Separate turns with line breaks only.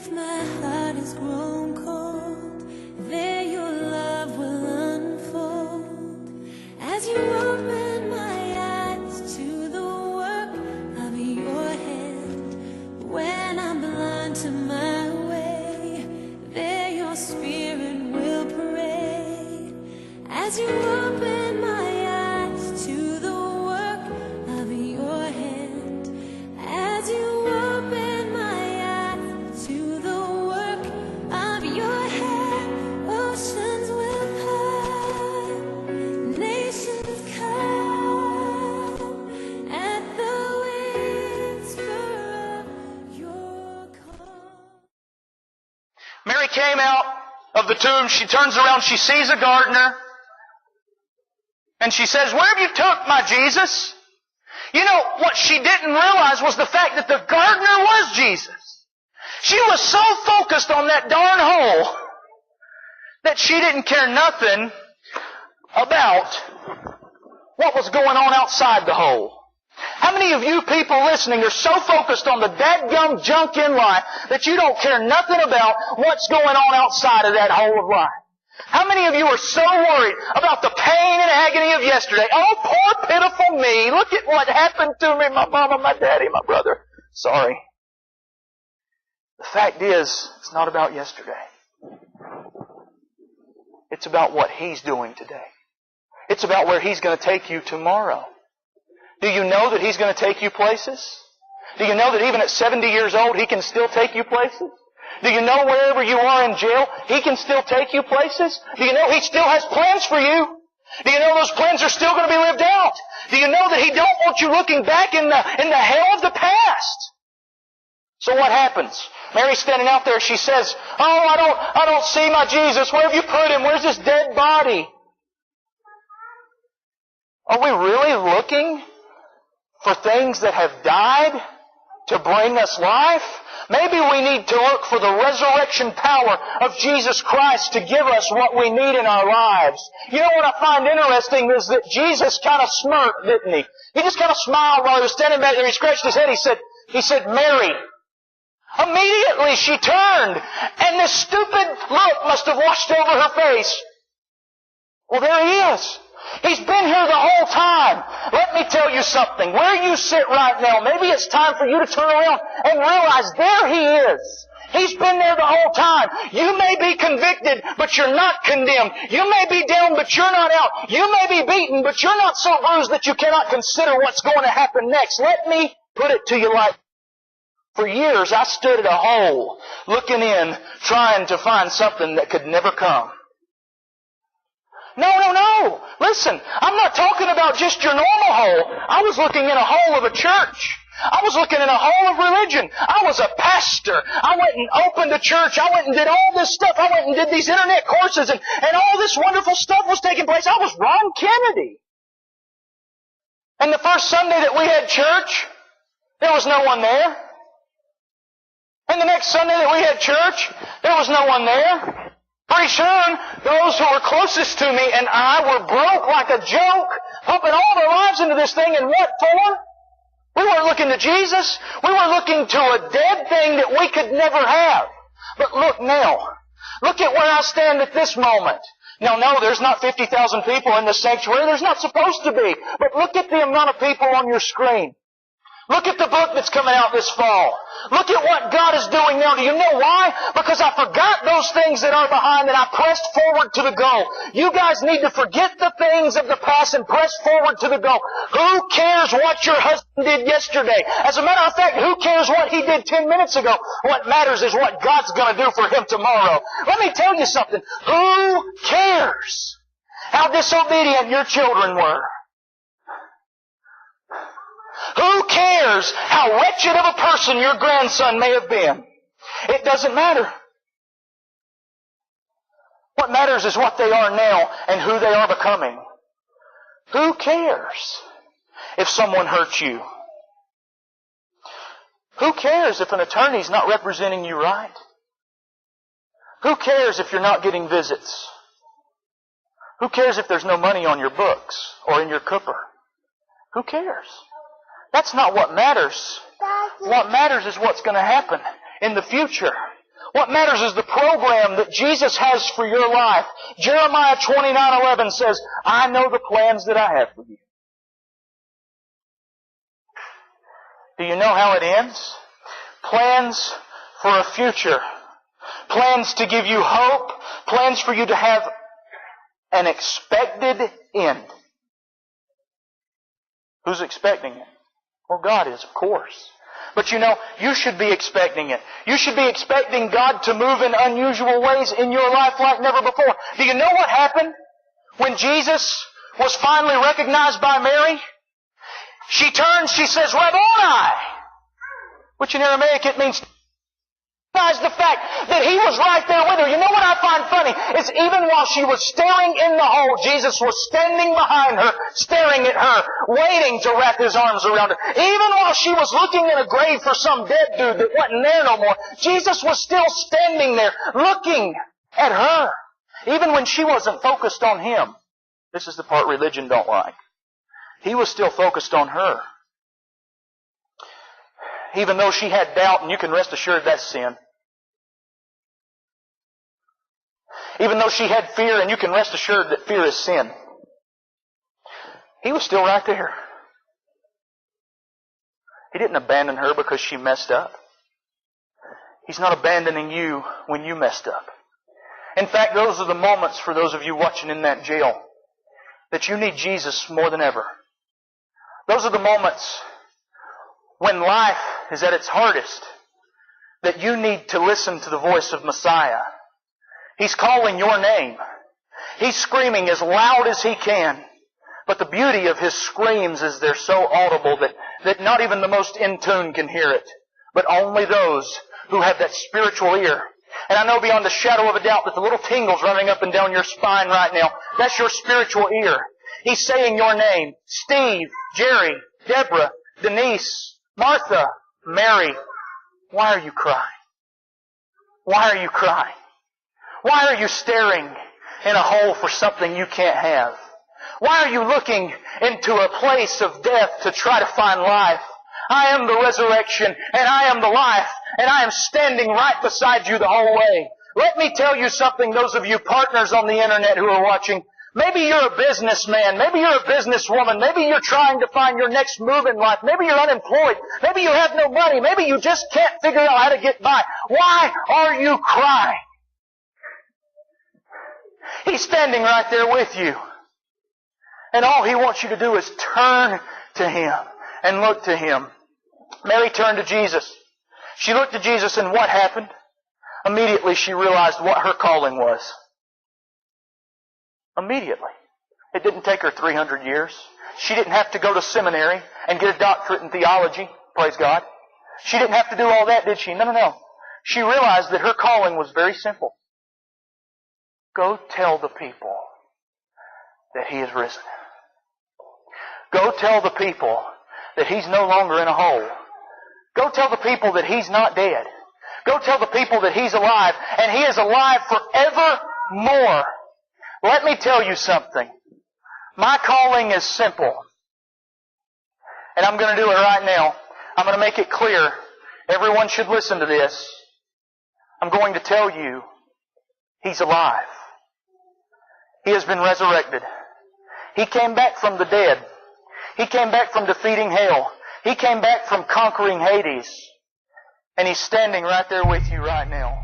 if my heart has grown cold, there your love will unfold. As you open my eyes to the work of your hand, when I'm blind to my way, there your spirit will parade. As you open my eyes to the work of your hand, as you open my eyes to the work of your hand, oceans will part, nations come at the whisper of your call.
Mary came out of the tomb. She turns around. She sees a gardener. And she says, "Where have you took my Jesus?" You know, what she didn't realize was the fact that the gardener was Jesus. She was so focused on that darn hole that she didn't care nothing about what was going on outside the hole. How many of you people listening are so focused on the dadgum junk in life that you don't care nothing about what's going on outside of that hole of life? How many of you are so worried about the pain and agony of yesterday? Oh, poor pitiful me. Look at what happened to me, my mama, my daddy, my brother. Sorry. The fact is, it's not about yesterday. It's about what He's doing today. It's about where He's going to take you tomorrow. Do you know that He's going to take you places? Do you know that even at 70 years old, He can still take you places? Do you know wherever you are in jail, He can still take you places? Do you know He still has plans for you? Do you know those plans are still going to be lived out? Do you know that He don't want you looking back in the hell of the past? So what happens? Mary's standing out there. She says, "Oh, I don't see my Jesus. Where have you put Him? Where's this dead body?" Are we really looking for things that have died to bring us life? Maybe we need to look for the resurrection power of Jesus Christ to give us what we need in our lives. You know what I find interesting is that Jesus kind of smirked, didn't He? He just kind of smiled while He was standing back there. He scratched His head. He said, "Mary." Immediately she turned, and this stupid look must have washed over her face. Well, there He is. He's been here the whole time. Let me tell you something. Where you sit right now, maybe it's time for you to turn around and realize there He is. He's been there the whole time. You may be convicted, but you're not condemned. You may be down, but you're not out. You may be beaten, but you're not so bruised that you cannot consider what's going to happen next. Let me put it to you like, for years I stood at a hole, looking in, trying to find something that could never come. No. Listen, I'm not talking about just your normal hole. I was looking in a hole of a church. I was looking in a hole of religion. I was a pastor. I went and opened a church. I went and did all this stuff. I went and did these internet courses, and all this wonderful stuff was taking place. I was Ron Kennedy. And the first Sunday that we had church, there was no one there. And the next Sunday that we had church, there was no one there. Pretty soon, those who were closest to me and I were broke like a joke, pumping all their lives into this thing, and what for? We weren't looking to Jesus. We were looking to a dead thing that we could never have. But look now. Look at where I stand at this moment. Now, no, there's not 50,000 people in the sanctuary. There's not supposed to be. But look at the amount of people on your screen. Look at the book that's coming out this fall. Look at what God is doing now. Do you know why? Because I forgot those things that are behind and I pressed forward to the goal. You guys need to forget the things of the past and press forward to the goal. Who cares what your husband did yesterday? As a matter of fact, who cares what he did 10 minutes ago? What matters is what God's going to do for him tomorrow. Let me tell you something. Who cares how disobedient your children were? Who cares how wretched of a person your grandson may have been? It doesn't matter. What matters is what they are now and who they are becoming. Who cares if someone hurts you? Who cares if an attorney's not representing you right? Who cares if you're not getting visits? Who cares if there's no money on your books or in your cooper? Who cares? That's not what matters. What matters is what's going to happen in the future. What matters is the program that Jesus has for your life. Jeremiah 29:11 says, I know the plans that I have for you. Do you know how it ends? Plans for a future. Plans to give you hope. Plans for you to have an expected end. Who's expecting it? Well, God is, of course. But you know, you should be expecting it. You should be expecting God to move in unusual ways in your life like never before. Do you know what happened when Jesus was finally recognized by Mary? She turns, she says, Rabboni! Which in Aramaic it means the fact that He was right there with her. You know what I find funny? Is even while she was staring in the hole, Jesus was standing behind her, staring at her, waiting to wrap His arms around her. Even while she was looking in a grave for some dead dude that wasn't there no more, Jesus was still standing there, looking at her. Even when she wasn't focused on Him. This is the part religion don't like. He was still focused on her. Even though she had doubt, and you can rest assured that's sin. Even though she had fear, and you can rest assured that fear is sin. He was still right there. He didn't abandon her because she messed up. He's not abandoning you when you messed up. In fact, those are the moments for those of you watching in that jail that you need Jesus more than ever. Those are the moments when life is at its hardest that you need to listen to the voice of Messiah. He's calling your name. He's screaming as loud as He can. But the beauty of His screams is they're so audible that not even the most in tune can hear it. But only those who have that spiritual ear. And I know beyond a shadow of a doubt that the little tingles running up and down your spine right now, that's your spiritual ear. He's saying your name. Steve, Jerry, Deborah, Denise, Martha, Mary. Why are you crying? Why are you crying? Why are you staring in a hole for something you can't have? Why are you looking into a place of death to try to find life? I am the resurrection, and I am the life, and I am standing right beside you the whole way. Let me tell you something, those of you partners on the internet who are watching. Maybe you're a businessman. Maybe you're a businesswoman. Maybe you're trying to find your next move in life. Maybe you're unemployed. Maybe you have no money. Maybe you just can't figure out how to get by. Why are you crying? He's standing right there with you. And all He wants you to do is turn to Him and look to Him. Mary turned to Jesus. She looked to Jesus, and what happened? Immediately she realized what her calling was. Immediately. It didn't take her 300 years. She didn't have to go to seminary and get a doctorate in theology. Praise God. She didn't have to do all that, did she? No. She realized that her calling was very simple. Go tell the people that He is risen. Go tell the people that He's no longer in a hole. Go tell the people that He's not dead. Go tell the people that He's alive, and He is alive forevermore. Let me tell you something. My calling is simple. And I'm going to do it right now. I'm going to make it clear. Everyone should listen to this. I'm going to tell you, He's alive. He has been resurrected. He came back from the dead. He came back from defeating hell. He came back from conquering Hades. And He's standing right there with you right now.